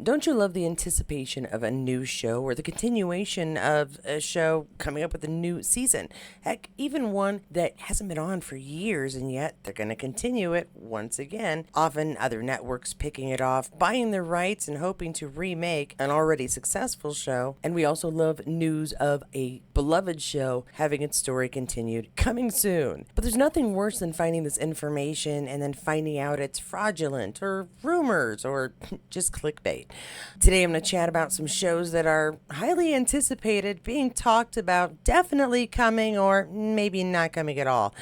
Don't you love the anticipation of a new show or the continuation of a show coming up with a new season? Heck, even one that hasn't been on for years and yet they're going to continue it once again. Often other networks picking it off, buying the rights and hoping to remake an already successful show. And we also love news of a beloved show having its story continued coming soon. But there's nothing worse than finding this information and then finding out it's fraudulent or rumors or just clickbait. Today I'm going to chat about some shows that are highly anticipated, being talked about, definitely coming or maybe not coming at all.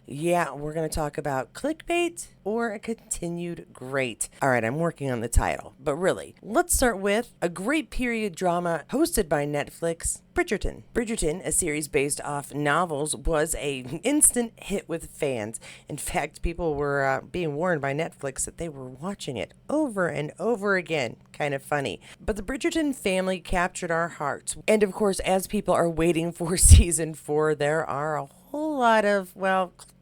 Yeah, we're going to talk about clickbait or a continued great. All right, I'm working on the title, but really, let's start with a great period drama hosted by Netflix, Bridgerton. Bridgerton, a series based off novels, was an instant hit with fans. In fact, people were being warned by Netflix that they were watching it over and over again. Kind of funny. But the Bridgerton family captured our hearts. And of course, as people are waiting for season 4, there are a whole lot of,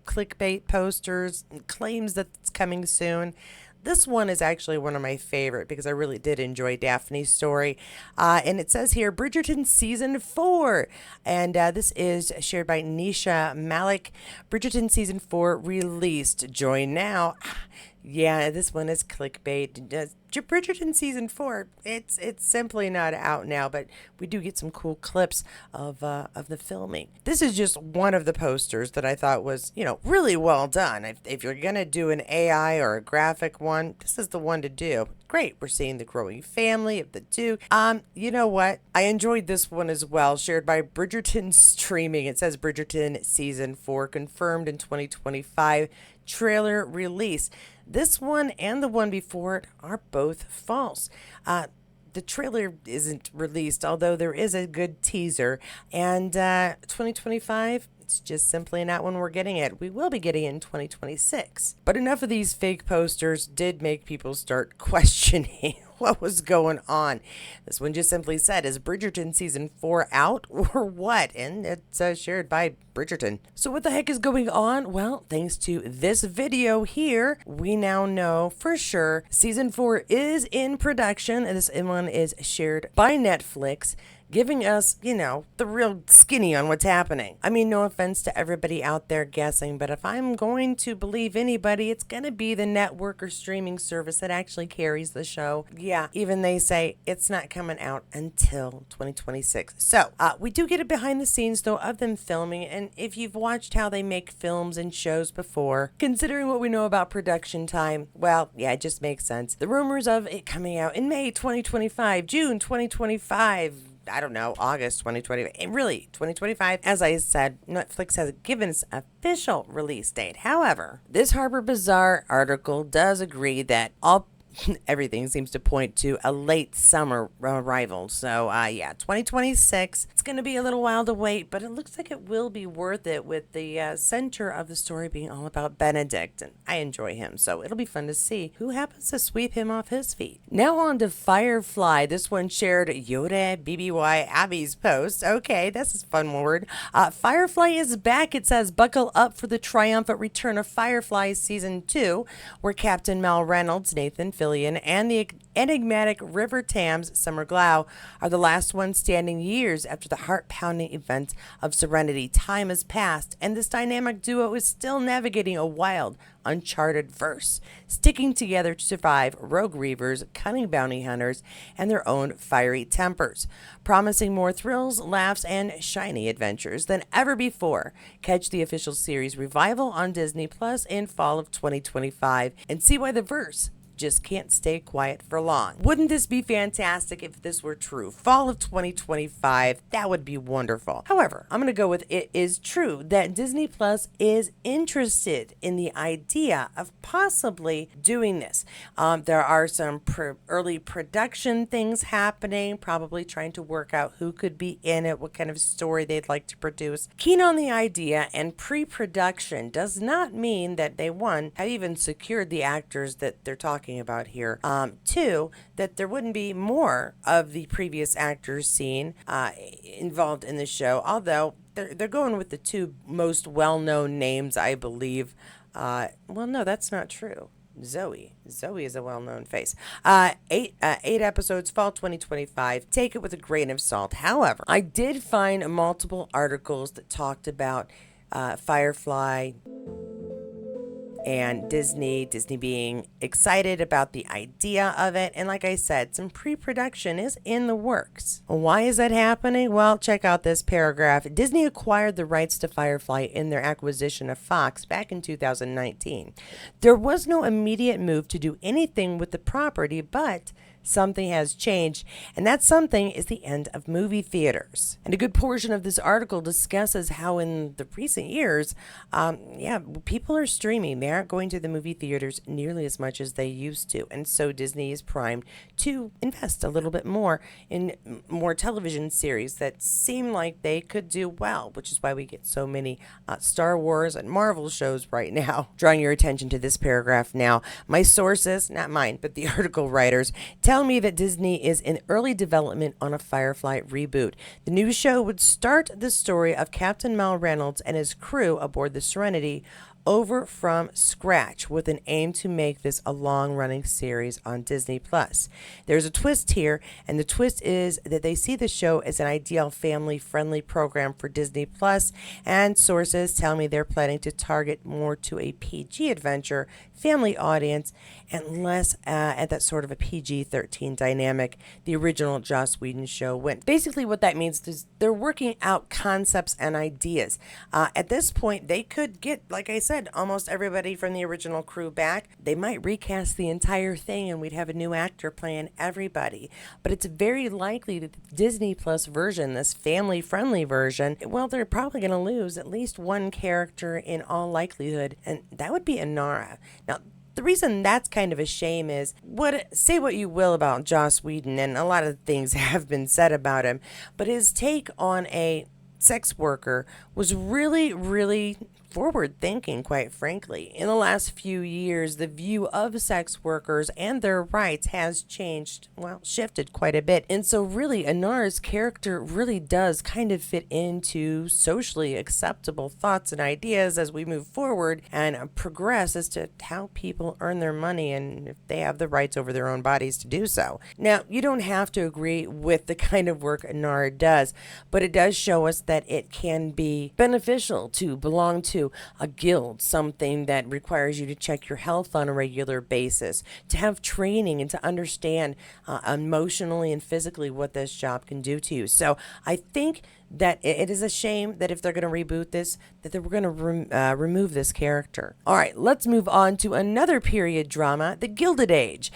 clickbait posters and claims that it's coming soon. This one is actually one of my favorite because I really did enjoy Daphne's story. And it says here, Bridgerton Season 4. And this is shared by Nisha Malik. Bridgerton Season 4 released. Join now. Yeah, this one is clickbait. Bridgerton Season 4, it's simply not out now, but we do get some cool clips of the filming. This is just one of the posters that I thought was, really well done. If you're going to do an AI or a graphic one, this is the one to do. Great, we're seeing the growing family of the Duke. You know what? I enjoyed this one as well, shared by Bridgerton Streaming. It says Bridgerton Season 4 confirmed in 2025. Trailer release. This one and the one before it are both false. The trailer isn't released, although there is a good teaser. And 2025, it's just simply not when we're getting it. We will be getting it in 2026. But enough of these fake posters did make people start questioning what was going on. This one just simply said, is Bridgerton Season 4 out or what? And it's shared by Bridgerton. So what the heck is going on? Well, thanks to this video here, we now know for sure Season 4 is in production. And this one is shared by Netflix, giving us, the real skinny on what's happening. I mean, no offense to everybody out there guessing, but if I'm going to believe anybody, it's going to be the network or streaming service that actually carries the show. Yeah, even they say it's not coming out until 2026. So, we do get a behind the scenes, though, of them filming, and if you've watched how they make films and shows before, considering what we know about production time, well, yeah, it just makes sense. The rumors of it coming out in May 2025, June 2025, I don't know, August 2020, and really 2025. As I said, Netflix has given its official release date. However, this Harper Bazaar article does agree that everything seems to point to a late summer arrival. So, 2026. It's going to be a little while to wait, but it looks like it will be worth it with the center of the story being all about Benedict, and I enjoy him, so it'll be fun to see who happens to sweep him off his feet. Now on to Firefly. This one shared Yoda BBY Abby's post. Okay, this is a fun word. Firefly is back. It says, buckle up for the triumphant return of Firefly Season 2, where Captain Mal Reynolds, Nathan Fillion, and the enigmatic River Thames Summer Glau are the last ones standing years after the heart-pounding events of Serenity. Time has passed, and this dynamic duo is still navigating a wild, uncharted verse, sticking together to survive rogue reavers, cunning bounty hunters, and their own fiery tempers, promising more thrills, laughs, and shiny adventures than ever before. Catch the official series revival on Disney Plus in fall of 2025 and see why the verse just can't stay quiet for long. Wouldn't this be fantastic if this were true? Fall of 2025, that would be wonderful. However, I'm going to go with it is true that Disney Plus is interested in the idea of possibly doing this. There are some early production things happening, probably trying to work out who could be in it, what kind of story they'd like to produce. Keen on the idea, and pre-production does not mean that they, one, have even secured the actors that they're talking about here. Two, that there wouldn't be more of the previous actors seen involved in the show, although they're going with the two most well-known names, I believe. Well, no, that's not true. Zoe is a well-known face. Eight episodes, fall 2025. Take it with a grain of salt. However, I did find multiple articles that talked about Firefly and Disney being excited about the idea of it. And like I said, some pre-production is in the works. Why is that happening? Well, check out this paragraph. Disney acquired the rights to Firefly in their acquisition of Fox back in 2019. There was no immediate move to do anything with the property, but something has changed, and that something is the end of movie theaters. And a good portion of this article discusses how in the recent years, people are streaming. They aren't going to the movie theaters nearly as much as they used to. And so Disney is primed to invest a little bit more in more television series that seem like they could do well, which is why we get so many Star Wars and Marvel shows right now. Drawing your attention to this paragraph now. My sources, not mine, but the article writers, tell me that Disney is in early development on a Firefly reboot. The new show would start the story of Captain Mal Reynolds and his crew aboard the Serenity over from scratch with an aim to make this a long-running series on Disney+. There's a twist here, and the twist is that they see the show as an ideal family-friendly program for Disney+, and sources tell me they're planning to target more to a PG adventure family audience and less at that sort of a PG-13 dynamic the original Joss Whedon show went. Basically what that means is they're working out concepts and ideas. At this point, they could get, like I said, almost everybody from the original crew back. They might recast the entire thing and we'd have a new actor playing everybody. But it's very likely that the Disney Plus version, this family-friendly version, well, they're probably going to lose at least one character in all likelihood, and that would be Inara. Now, the reason that's kind of a shame is, say what you will about Joss Whedon, and a lot of things have been said about him, but his take on a sex worker was really, really forward thinking, quite frankly. In the last few years, the view of sex workers and their rights has changed, shifted quite a bit. And so really, Inara's character really does kind of fit into socially acceptable thoughts and ideas as we move forward and progress as to how people earn their money and if they have the rights over their own bodies to do so. Now, you don't have to agree with the kind of work Inara does, but it does show us that it can be beneficial to belong to a guild, something that requires you to check your health on a regular basis, to have training and to understand emotionally and physically what this job can do to you. So I think that it is a shame that if they're going to reboot this, that they were going to remove this character. All right, let's move on to another period drama, The Gilded Age.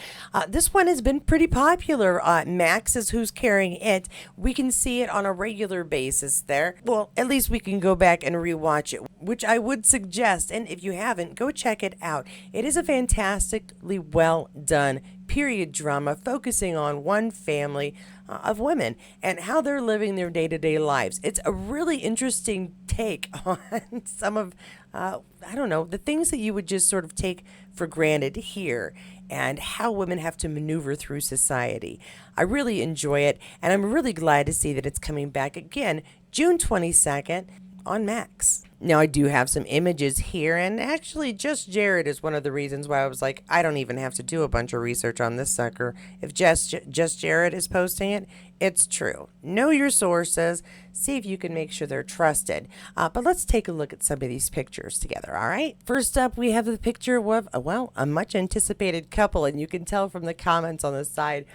This one has been pretty popular. Max is who's carrying it. We can see it on a regular basis there. Well, at least we can go back and rewatch it, which I would suggest. And if you haven't, go check it out. It is a fantastically well done period drama focusing on one family of women and how they're living their day-to-day lives. It's a really interesting take on some of, the things that you would just sort of take for granted here and how women have to maneuver through society. I really enjoy it, and I'm really glad to see that it's coming back again June 22nd on Max. Now, I do have some images here, and actually Just Jared is one of the reasons why I was like, I don't even have to do a bunch of research on this sucker. If Just Jared is posting it, it's true. Know your sources. See if you can make sure they're trusted. But let's take a look at some of these pictures together, all right? First up, we have the picture of, a much-anticipated couple, and you can tell from the comments on the side,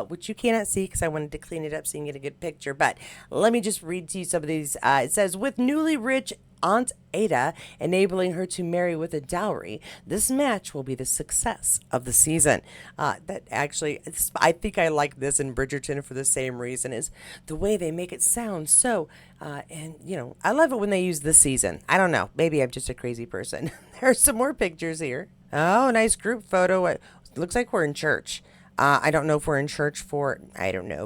which you cannot see because I wanted to clean it up so you can get a good picture. But let me just read to you some of these. It says, with newly rich Aunt Ada enabling her to marry with a dowry, this match will be the success of the season. I think I like this in Bridgerton for the same reason, is the way they make it sound so, I love it when they use the season. I don't know, maybe I'm just a crazy person. There's some more pictures here. Oh, nice group photo. It looks like we're in church. I don't know if we're in church for,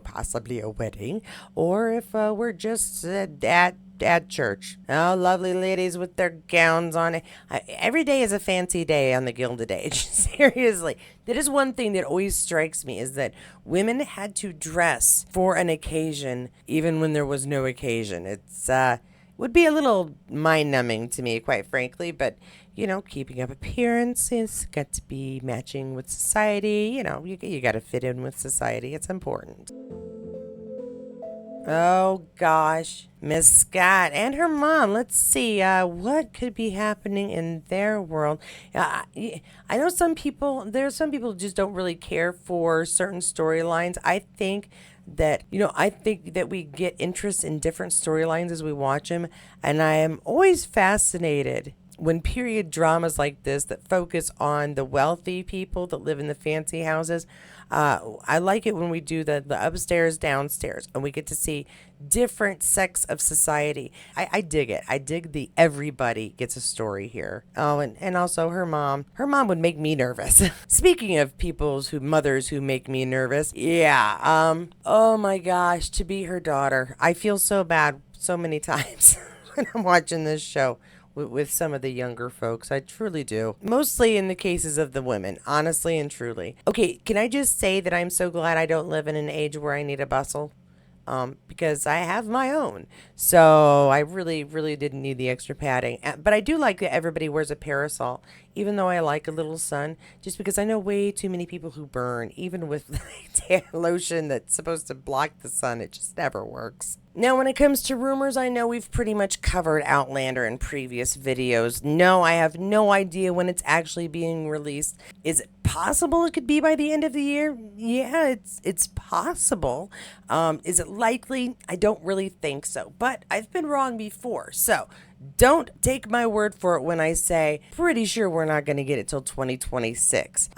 possibly a wedding, or if we're just at church. Oh, lovely ladies with their gowns on. Every day is a fancy day on the Gilded Age. Seriously. That is one thing that always strikes me, is that women had to dress for an occasion even when there was no occasion. It's would be a little mind-numbing to me, quite frankly, but keeping up appearances, got to be matching with society. You got to fit in with society. It's important. Oh gosh, Miss Scott and her mom. Let's see what could be happening in their world. I know there's some people who just don't really care for certain storylines. I think that we get interest in different storylines as we watch them, and I am always fascinated when period dramas like this that focus on the wealthy people that live in the fancy houses. I like it when we do the upstairs, downstairs, and we get to see different sects of society. I dig it. I dig the everybody gets a story here. Oh, and also her mom. Her mom would make me nervous. Speaking of mothers who make me nervous. Yeah. Oh my gosh, to be her daughter. I feel so bad so many times when I'm watching this show with some of the younger folks. I truly do. Mostly in the cases of the women, honestly and truly. Okay, can I just say that I'm so glad I don't live in an age where I need a bustle? Because I have my own. So I really, really didn't need the extra padding. But I do like that everybody wears a parasol, even though I like a little sun, just because I know way too many people who burn, even with lotion that's supposed to block the sun. It just never works. Now, when it comes to rumors, I know we've pretty much covered Outlander in previous videos. No, I have no idea when it's actually being released. Is it possible it could be by the end of the year? Yeah, it's possible. Is it likely? I don't really think so, but I've been wrong before. So don't take my word for it when I say pretty sure we're not going to get it till 2026.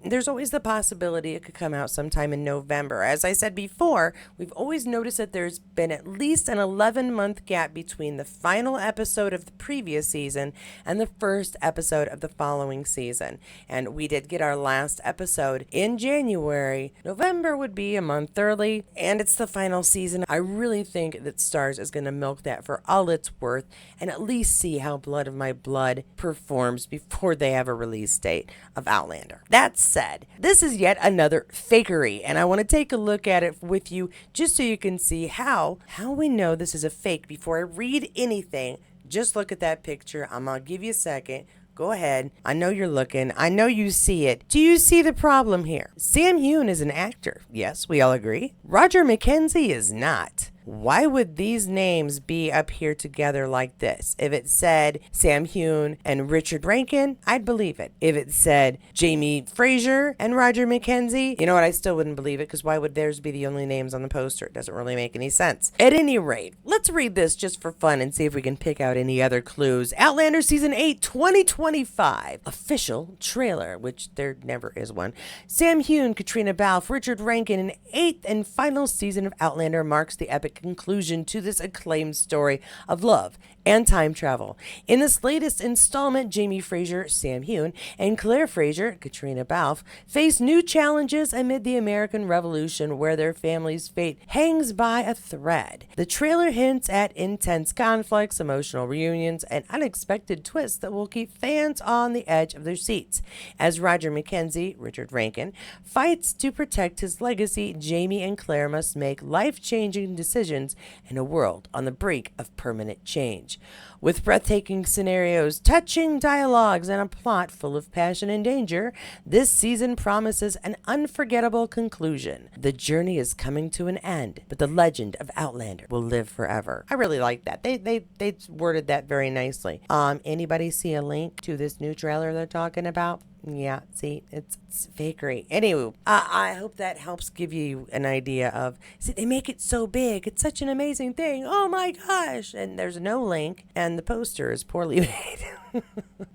There's always the possibility it could come out sometime in November. As I said before, we've always noticed that there's been at least an 11-month gap between the final episode of the previous season and the first episode of the following season. And we did get our last episode in January. November would be a month early, and it's the final season. I really think that Starz is going to milk that for all it's worth and at least see how Blood of My Blood performs before they have a release date of Outlander. That said, this is yet another fakery, and I want to take a look at it with you just so you can see how we know this is a fake. Before I read anything, just look at that picture. I'm going to give you a second. Go ahead. I know you're looking. I know you see it. Do you see the problem here? Sam Heughan is an actor. Yes, we all agree. Roger McKenzie is not. Why would these names be up here together like this? If it said Sam Heughan and Richard Rankin, I'd believe it. If it said Jamie Fraser and Roger McKenzie, you know what? I still wouldn't believe it, because why would theirs be the only names on the poster? It doesn't really make any sense. At any rate, let's read this just for fun and see if we can pick out any other clues. Outlander Season 8, 2025. Official trailer, which there never is one. Sam Heughan, Katrina Balfe, Richard Rankin, an 8th and final season of Outlander marks the epic conclusion to this acclaimed story of love and time travel. In this latest installment, Jamie Fraser, Sam Heughan, and Claire Fraser, Katrina Balfe, face new challenges amid the American Revolution, where their family's fate hangs by a thread. The trailer hints at intense conflicts, emotional reunions, and unexpected twists that will keep fans on the edge of their seats. As Roger McKenzie, Richard Rankin, fights to protect his legacy, Jamie and Claire must make life-changing decisions in a world on the brink of permanent change. With breathtaking scenarios, touching dialogues, and a plot full of passion and danger, this season promises an unforgettable conclusion. The journey is coming to an end, but the legend of Outlander will live forever. I really like that. They worded that very nicely. Anybody see a link to this new trailer they're talking about? Yeah, see, it's fakery. Anyway, I hope that helps give you an idea of, see, they make it so big. It's such an amazing thing. Oh my gosh. And there's no link, and the poster is poorly made.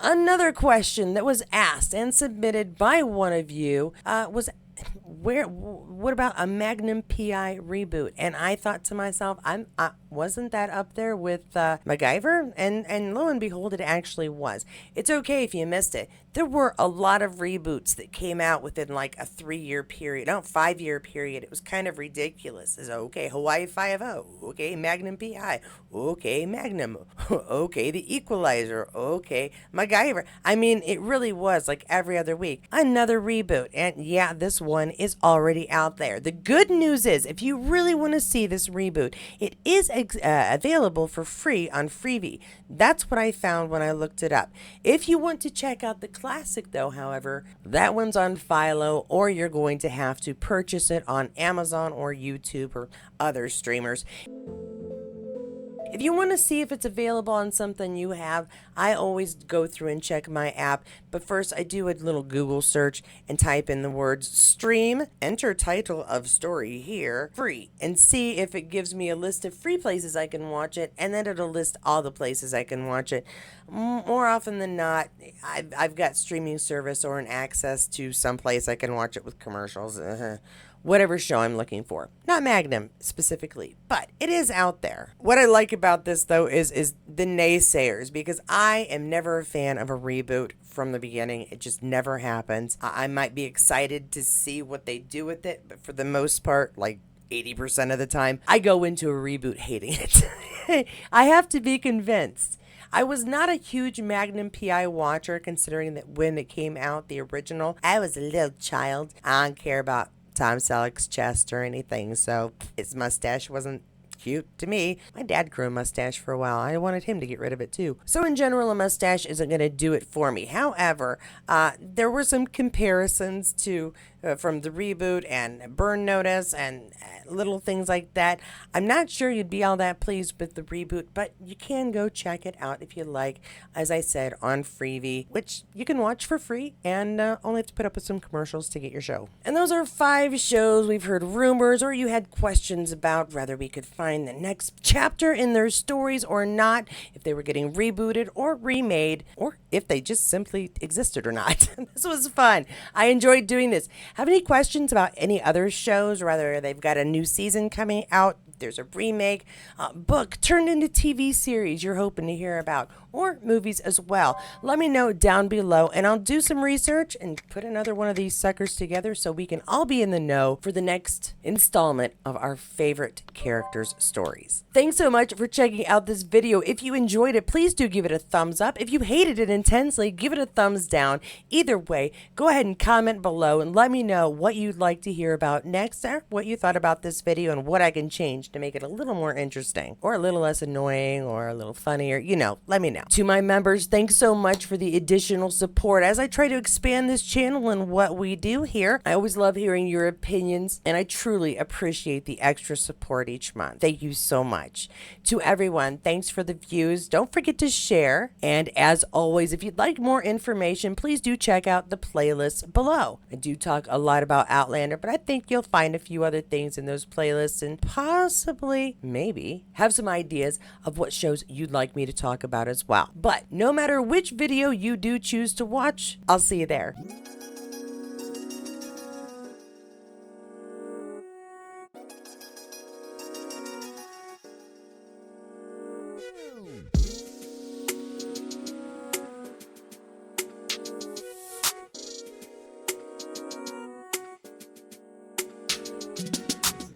Another question that was asked and submitted by one of you was, what about a Magnum PI reboot? And I thought to myself, wasn't that up there with MacGyver? And lo and behold, it actually was. It's okay if you missed it. There were a lot of reboots that came out within like a 3-year period, 5-year period. It was kind of ridiculous. It's okay, Hawaii Five-O. Okay, Magnum PI. Okay, Magnum. Okay, The Equalizer. Okay, MacGyver. I mean, it really was like every other week. Another reboot. And yeah, this one is already out there. The good news is, if you really want to see this reboot, it is available for free on Freevee. That's what I found when I looked it up. If you want to check out the classic, though, however, that one's on Philo, or you're going to have to purchase it on Amazon or YouTube or other streamers. If you want to see if it's available on something you have, I always go through and check my app. But first, I do a little Google search and type in the words stream, enter title of story here, free, and see if it gives me a list of free places I can watch it, and then it'll list all the places I can watch it. More often than not, I've got streaming service or an access to some place I can watch it with commercials. Whatever show I'm looking for. Not Magnum specifically, but it is out there. What I like about this, though, is the naysayers, because I am never a fan of a reboot from the beginning. It just never happens. I might be excited to see what they do with it, but for the most part, like 80% of the time, I go into a reboot hating it. I have to be convinced. I was not a huge Magnum PI watcher, considering that when it came out, the original, I was a little child. I don't care about Tom Selleck's chest or anything, so his mustache wasn't cute to me. My dad grew a mustache for a while. I wanted him to get rid of it too. So in general, a mustache isn't going to do it for me. However, there were some comparisons to from the reboot and Burn Notice and little things like that. I'm not sure you'd be all that pleased with the reboot, but you can go check it out if you like. As I said, on Freevee, which you can watch for free and only have to put up with some commercials to get your show. And those are 5 shows we've heard rumors or you had questions about whether we could find the next chapter in their stories or not, if they were getting rebooted or remade, or if they just simply existed or not. This was fun. I enjoyed doing this. Have any questions about any other shows, whether they've got a new season coming out, there's a remake, book turned into TV series you're hoping to hear about, or movies as well? Let me know down below, and I'll do some research and put another one of these suckers together so we can all be in the know for the next installment of our favorite characters' stories. Thanks so much for checking out this video. If you enjoyed it, please do give it a thumbs up. If you hated it intensely, give it a thumbs down. Either way, go ahead and comment below and let me know what you'd like to hear about next, or what you thought about this video and what I can change to make it a little more interesting, or a little less annoying, or a little funnier. Let me know. To my members, thanks so much for the additional support as I try to expand this channel and what we do here. I always love hearing your opinions, and I truly appreciate the extra support each month. Thank you so much. To everyone, thanks for the views. Don't forget to share, and as always, if you'd like more information, please do check out the playlist below. I do talk a lot about Outlander, but I think you'll find a few other things in those playlists, and possibly, maybe, have some ideas of what shows you'd like me to talk about as well. But no matter which video you do choose to watch, I'll see you there.